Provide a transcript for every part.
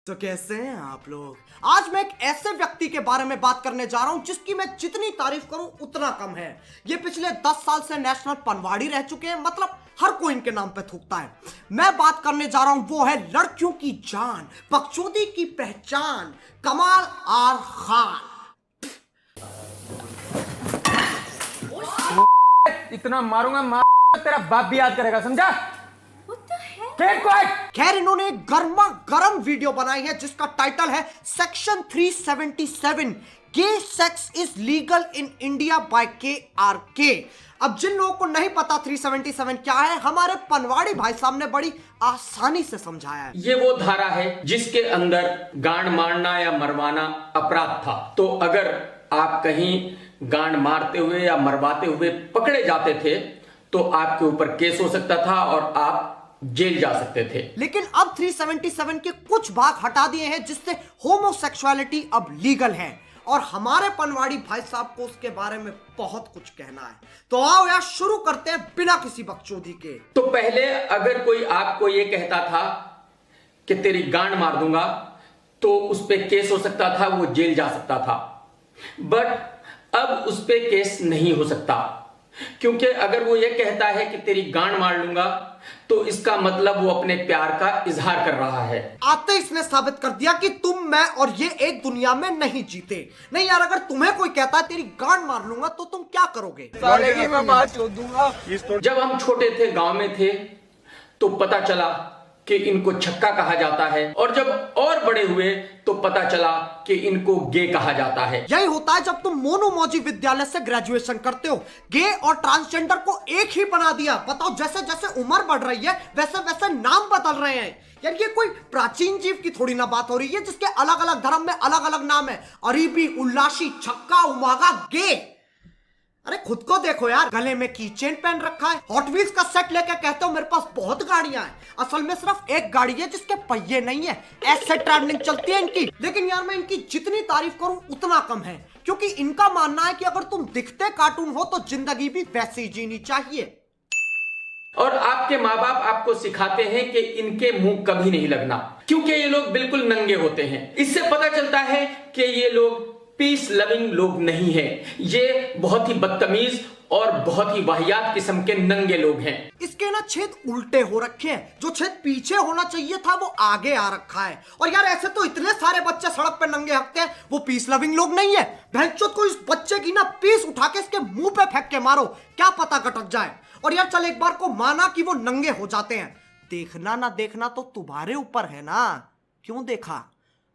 तो कैसे हैं आप लोग। आज मैं एक ऐसे व्यक्ति के बारे में बात करने जा रहा हूं जिसकी मैं जितनी तारीफ करूं उतना कम है। ये पिछले 10 साल से नेशनल पनवाड़ी रह चुके हैं, मतलब हर कोई इनके नाम पे थूकता है। मैं बात करने जा रहा हूं, वो है लड़कियों की जान, बकचोदी की पहचान, कमाल आर खान। इतना मारूंगा तेरा बाप भी याद करेगा, समझा? खैर इन्होंने एक गर्मा गर्म वीडियो बनाई है जिसका टाइटल है section 377 gay sex is legal in India by KRK। अब जिन लोगों को नहीं पता 377 क्या है, हमारे पनवाड़ी भाई साहब ने बड़ी आसानी से समझाया है। ये वो धारा है जिसके अंदर गांड मारना या मरवाना अपराध था। तो अगर आप कहीं गांड मारते हुए या मरवाते हुए पकड़े जाते थे तो आपके ऊपर केस हो सकता था और आप जेल जा सकते थे। लेकिन अब 377 के कुछ भाग हटा दिए हैं जिससे होमोसेक्सुअलिटी अब लीगल है और हमारे पनवाड़ी भाई साहब को उसके बारे में बहुत कुछ कहना है। तो आओ यार शुरू करते हैं बिना किसी बकचोदी के। तो पहले अगर कोई आपको यह कहता था कि तेरी गांड मार दूंगा तो उस पे केस हो सकता था, वो जेल जा सकता था। बट अब उस पे केस नहीं हो सकता, क्योंकि अगर वो ये कहता है कि तेरी गांड मार लूंगा तो इसका मतलब वो अपने प्यार का इजहार कर रहा है। आते इसने साबित कर दिया कि तुम, मैं और ये एक दुनिया में नहीं जीते। नहीं यार, अगर तुम्हें कोई कहता है तेरी गांड मार लूंगा तो तुम क्या करोगे? मैं मार छोड़ दूंगा। जब हम छोटे थे, गांव में थे, तो पता चला कि इनको छक्का कहा जाता है, और जब और बड़े हुए तो पता चला कि इनको गे कहा जाता है। यही होता है जब तुम मोनोमोजी विद्यालय से ग्रेजुएशन करते हो। गे और ट्रांसजेंडर को एक ही बना दिया। बताओ, जैसे जैसे उम्र बढ़ रही है वैसे वैसे नाम बदल रहे हैं। यार ये कोई प्राचीन जीव की थोड़ी ना बात हो रही है जिसके अलग अलग धर्म में अलग अलग नाम है। अरीबी, उल्लासी, छक्का, उमागा, गे। अरे खुद को देखो यार, गले में की चेन पहन रखा है, हॉट व्हील्स का सेट लेके कहते हो मेरे पास बहुत गाड़ियां हैं। असल में सिर्फ एक गाड़ी है जिसके पहिए नहीं है। ऐसे ट्रैवलिंग चलती है इनकी। लेकिन यार मैं इनकी जितनी तारीफ करूं उतना कम है, क्योंकि इनका मानना है कि अगर तुम दिखते कार्टून हो तो जिंदगी भी वैसे ही जीनी चाहिए। और आपके माँ बाप आपको सिखाते हैं कि इनके मुंह कभी नहीं लगना, क्योंकि ये लोग बिल्कुल नंगे होते हैं। इससे पता चलता है कि ये लोग पीस लविंग लोग नहीं हैं। ये बहुत ही बदतमीज और बहुत ही वाहियात किस्म के नंगे लोग हैं। इसके ना छेद उल्टे हो रखे हैं। जो छेद पीछे होना चाहिए था वो आगे आ रखा है। और यार ऐसे तो इतने सारे बच्चे सड़क पे नंगे हकते हैं, वो पीस लविंग लोग नहीं है। भैंचोद को इस बच्चे की ना पीस उठा के इसके मुंह पे फेंक के मारो, क्या पता कटक जाए। और यार चल एक बार को माना कि वो नंगे हो जाते हैं, देखना ना देखना तो तुम्हारे ऊपर है ना। क्यों देखा?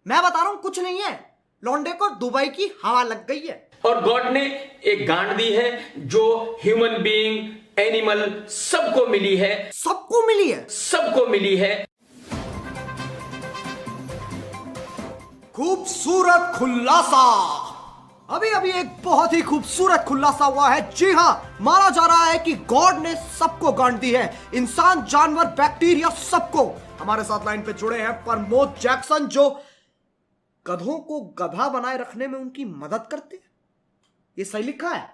मैं बता रहा हूं कुछ नहीं है, लौंडे को दुबई की हवा लग गई है। और गॉड ने एक गांड दी है जो ह्यूमन बीइंग, एनिमल सबको मिली है। सबको मिली है? सबको मिली है। खूबसूरत खुलासा। अभी अभी एक बहुत ही खूबसूरत खुलासा हुआ है। जी हां, माना जा रहा है कि गॉड ने सबको गांड दी है, इंसान, जानवर, बैक्टीरिया, सबको। हमारे साथ लाइन पे जुड़े हैं प्रमोद जैक्सन, जो गधों को गधा बनाए रखने में उनकी मदद करते हैं। ये सही लिखा है?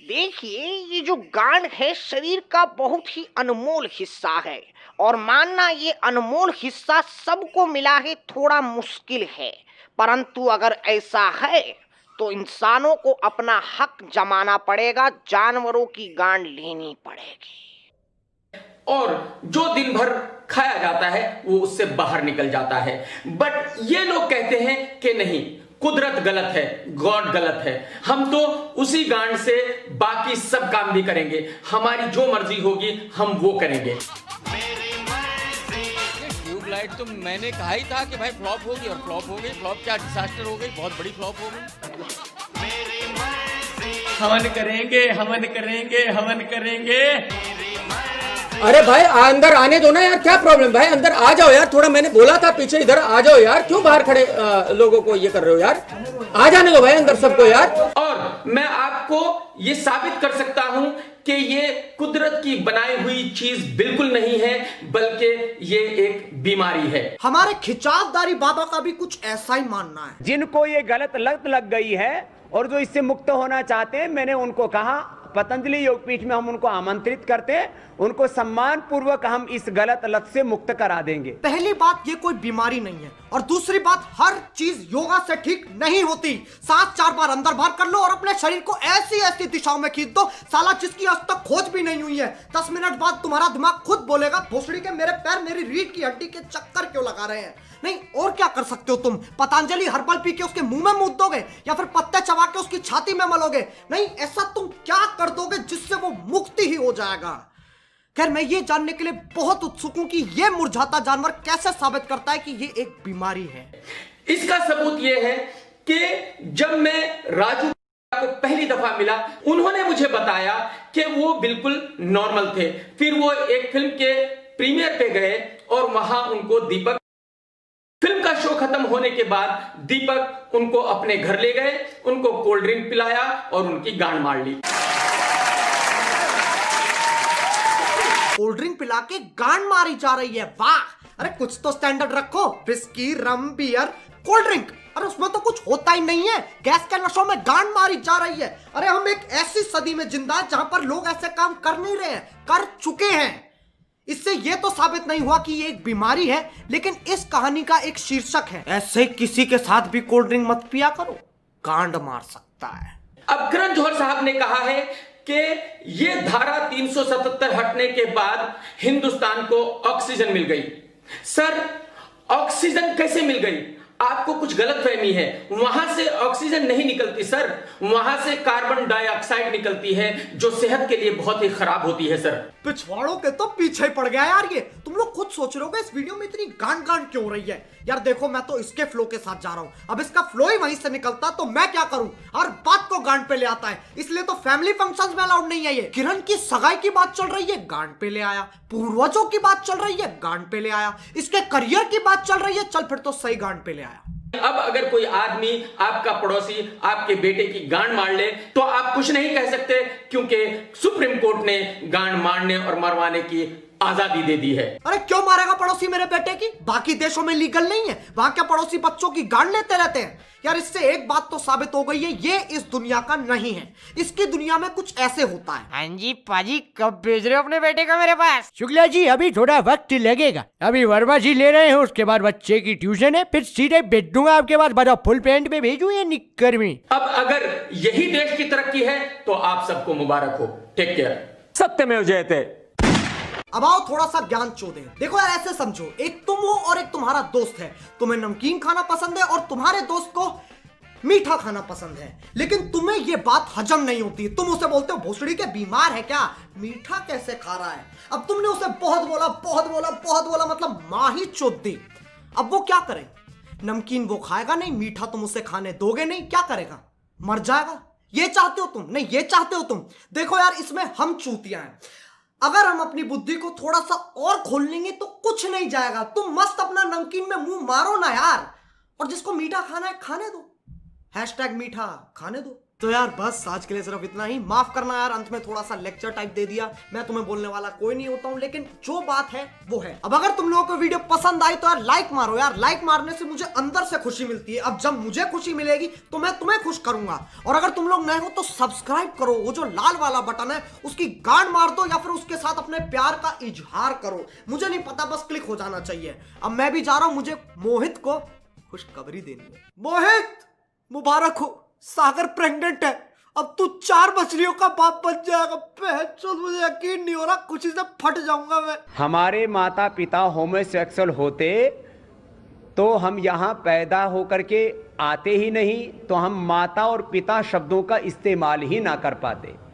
देखिए, ये जो गांड है शरीर का बहुत ही अनमोल हिस्सा है, और मानना ये अनमोल हिस्सा सबको मिला है थोड़ा मुश्किल है। परंतु अगर ऐसा है तो इंसानों को अपना हक जमाना पड़ेगा, जानवरों की गांड लेनी पड़ेगी। और जो दिन भर खाया जाता है वो उससे बाहर निकल जाता है। बट ये लोग कहते हैं कि नहीं, कुदरत गलत है, गॉड गलत है, हम तो उसी गांड से बाकी सब काम भी करेंगे, हमारी जो मर्जी होगी हम वो करेंगे। ट्यूबलाइट तो मैंने कहा ही था कि भाई फ्लॉप होगी, और फ्लॉप हो गई। फ्लॉप क्या, डिजास्टर हो गई, बहुत बड़ी फ्लॉप हो गई। हवन करेंगे, हवन करेंगे, हवन करेंगे। अरे भाई अंदर आने दो ना यार, क्या प्रॉब्लम? भाई अंदर आ जाओ यार, थोड़ा मैंने बोला था पीछे इधर आ जाओ यार, क्यों बाहर खड़े लोगों को ये कर रहे हो यार? आ जाने दो भाई अंदर सबको यार। और मैं आपको ये साबित कर सकता हूं कि ये कुदरत की बनाई हुई चीज बिल्कुल नहीं है, बल्कि ये एक बीमारी है। हमारे खिंचावदारी बाबा का भी कुछ ऐसा ही मानना है। जिनको ये गलत लत लग गई है और जो इससे मुक्त होना चाहते हैं, मैंने उनको कहा पतंजलि योगपीठ में हम उनको आमंत्रित करते हैं, उनको सम्मान पूर्वक हम इस गलत लत से मुक्त करा देंगे। पहली बात, ये कोई बीमारी नहीं है, और दूसरी बात, हर चीज योगा से ठीक नहीं होती। 7-4 बार अंदर बाहर कर लो और अपने शरीर को ऐसी ऐसी दिशाओं में खींच दो, साला जिसकी आज तक खोज भी नहीं हुई है। 10 मिनट बाद तुम्हारा दिमाग खुद बोलेगा, भोसड़ी के मेरे पैर मेरी रीढ़ की हड्डी के चक्कर क्यों लगा रहे हैं। नहीं, और क्या कर सकते हो तुम? पतंजलि हर्बल पी के उसके मुंह में मूत दोगे, या फिर पत्ते चबा के उसकी छाती में मलोगे? नहीं, ऐसा तुम क्या कर दोगे जिससे वो मुक्ति ही हो जाएगा। खैर, मैं ये जानने के लिए बहुत उत्सुक हूं कि ये मुरझाता जानवर कैसे साबित करता है कि ये एक बीमारी है। इसका सबूत ये है कि जब मैं राजू को पहली दफा मिला, उन्होंने मुझे बताया कि वो बिल्कुल नॉर्मल थे। फिर वो एक फिल्म के प्रीमियर पे गए और वहां उनको दीपक, फिल्म का शो खत्म होने के बाद दीपक उनको अपने घर ले गए, उनको कोल्ड ड्रिंक पिलाया और उनकी गांड मार ली। कोल्ड ड्रिंक पिला के गांड मारी जा रही है, वाह! अरे कुछ तो स्टैंडर्ड रखो। विस्की, रम, बियर, कोल्ड ड्रिंक, अरे उसमें तो कुछ होता ही नहीं है। गैस के नशों में गांड मारी जा रही है। अरे हम एक ऐसी सदी में जिंदा है जहां पर लोग ऐसे काम कर नहीं रहे हैं, कर चुके हैं। इससे यह तो साबित नहीं हुआ कि ये एक बीमारी है, लेकिन इस कहानी का एक शीर्षक है, ऐसे किसी के साथ भी कोल्ड ड्रिंक मत पिया करो, गांड मार सकता है। अब करण जौहर साहब ने कहा है कि ये धारा 377 हटने के बाद हिंदुस्तान को ऑक्सीजन मिल गई। सर, ऑक्सीजन कैसे मिल गई? आपको कुछ गलतफहमी है। वहां से ऑक्सीजन नहीं निकलती सर, वहां से कार्बन डाइऑक्साइड निकलती है, जो सेहत के लिए बहुत ही खराब होती है सर। पिछवाड़ों के तो पीछे पड़ गया यार ये। तुम लोग खुद सोच रहे होगे इस वीडियो में इतनी गांड क्यों हो रही है। यार देखो, मैं तो इसके फ्लो के साथ जा रहा हूं, अब इसका फ्लो ही वहीं से निकलता तो मैं क्या करूं? हर बात को गांड पे ले आता है, इसलिए तो फैमिली फंक्शंस में अलाउड नहीं है ये। किरण की सगाई की बात चल रही है, गांड पे ले आया। पूर्वजों की बात चल रही है, गांड पे ले आया। इसके करियर की बात चल रही है, चल फिर तो सही गांड पे ले आया। अब अगर कोई आदमी, आपका पड़ोसी, आपके बेटे की गांड मार ले तो आप कुछ नहीं कह सकते, क्योंकि सुप्रीम कोर्ट ने गांड मारने और मरवाने की आजादी दे दी है। अरे क्यों मारेगा पड़ोसी मेरे बेटे की? बाकी देशों में लीगल नहीं है, वहां क्या पड़ोसी बच्चों की गांड लेते रहते हैं? यार इससे एक बात तो साबित हो गई है, ये इस दुनिया का नहीं है। इसकी दुनिया में कुछ ऐसे होता है। हाँ जी पाजी, कब भेज रहे हो अपने बेटे को मेरे पास? शुक्ला जी, अभी थोड़ा वक्त लगेगा। अभी वर्मा जी ले रहे हैं, उसके बाद बच्चे की ट्यूशन है, फिर सीधे भेज दूंगा आपके पास। बताओ, फुल पैंट में भेजूं या निक्कर में? अब अगर यही देश की तरक्की है तो आप सबको मुबारक हो। Take care. सत्यमेव जयते। अब आओ थोड़ा सा ज्ञान चोदे। देखो यार, ऐसे समझो, एक तुम हो और एक तुम्हारा दोस्त है। तुम्हें नमकीन खाना पसंद है और तुम्हारे दोस्त को मीठा खाना पसंद है, लेकिन तुम्हें यह बात हजम नहीं होती। तुम उसे बोलते हो, भोसड़ी के बीमार है क्या, मीठा कैसे खा रहा है? अब तुमने उसे बहुत बोला, मतलब माँ ही चोद दी। अब वो क्या करे? नमकीन वो खाएगा नहीं, मीठा तुम उसे खाने दोगे नहीं, क्या करेगा? मर जाएगा। ये चाहते हो तुम? नहीं, ये चाहते हो तुम? देखो यार, इसमें हम चूतिया हैं। अगर हम अपनी बुद्धि को थोड़ा सा और खोल लेंगे तो कुछ नहीं जाएगा। तुम मस्त अपना नमकीन में मुंह मारो ना यार, और जिसको मीठा खाना है खाने दो। #मीठा खाने दो। तो यार बस आज के लिए सिर्फ इतना ही। माफ करना यार, अंत में थोड़ा सा लेक्चर टाइप दे दिया। मैं तुम्हें बोलने वाला कोई नहीं होता हूं, लेकिन जो बात है वो है। अब अगर तुम लोगों को वीडियो पसंद आई तो यार लाइक मारो यार। लाइक मारने से मुझे अंदर से खुशी मिलती है। अब जब मुझे खुशी मिलेगी तो मैं तुम्हें खुश करूंगा। और अगर तुम लोग नए हो तो सब्सक्राइब करो, वो जो लाल वाला बटन है उसकी गांड मार दो, या फिर उसके साथ अपने प्यार का इजहार करो। मुझे नहीं पता, बस क्लिक हो जाना चाहिए। अब मैं भी जा रहा हूं, मुझे मोहित को खुशखबरी देनी है। मोहित, मुबारक हो, सागर प्रेग्नेंट है। अब तू 4 मछलियों का बाप बन जाएगा। मुझे यकीन नहीं हो रहा, खुशी से फट जाऊंगा मैं। हमारे माता पिता होमोसेक्सुअल होते तो हम यहाँ पैदा होकर के आते ही नहीं, तो हम माता और पिता शब्दों का इस्तेमाल ही ना कर पाते।